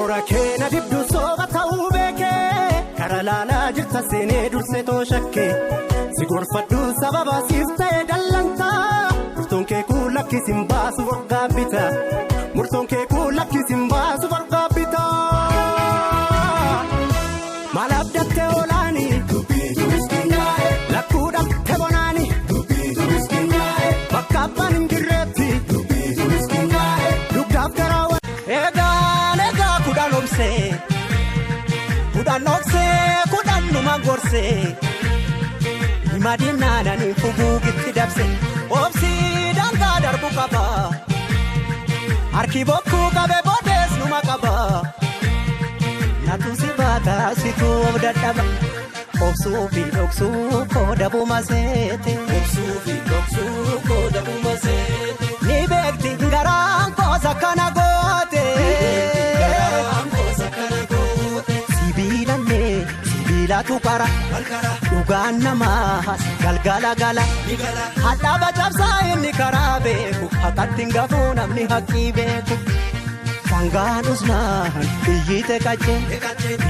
Karoora keena dibdu sooba ta'uu beekee kara laalaa jirta seenee dursee tooshakee si gorfadhu sababa siif ta'e dallantaa murtoon kee kuulakkisin baasu wargaa bita murtoon kee kuulakkisin baasu wargaa bita maal abdattee olaani dubbiitu miskiinyaa'e lakkuudhatte bonaani dubbiitu miskiinyaa'e bakka abbaan hin jirreetti dubbiitu miskiinyaa'e dugdaaf garaa eegaa kudhan obsee kudhan numa gorsee himadinaadhaan fuguugitti dabse obsii dangaa darbu qaba harki bokkuu qabe boodees numa qaba natu si baataa situu of dadhaba obsuu fi dhoksuu koodabuma seete obsuu fi dhoksuu koodabuma seete ni beekti garaan koosa kana goote sibiilatu kara dhugaan namaa galgala gala hadhaaba cabsaa inni karaa beeku haqqatti hin gafuu namni haqqii beeku sangaan usnaan biyyite qachee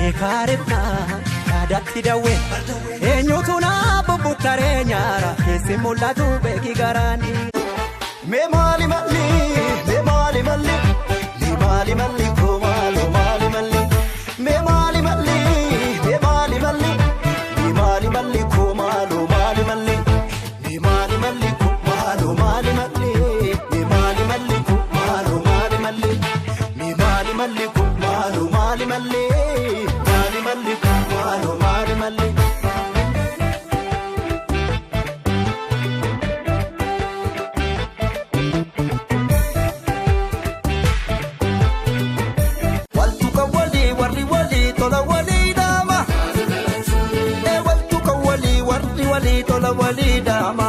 eekaarifnaan yaadatti dawwee eenyutu naa bubbuktaree nyaara keessi mul'atu beeki garaani. Mee maali malli mee maali malli mee maali malli koo maali maali malli mee maali malli mee maali malli mee maali malli koo maali maali malli mee maali malli koo maali maali malli mee maali malli koo maali maali malli mee maali malli koo maali maali malli maali malli koo maali maali malli. Tola wali dama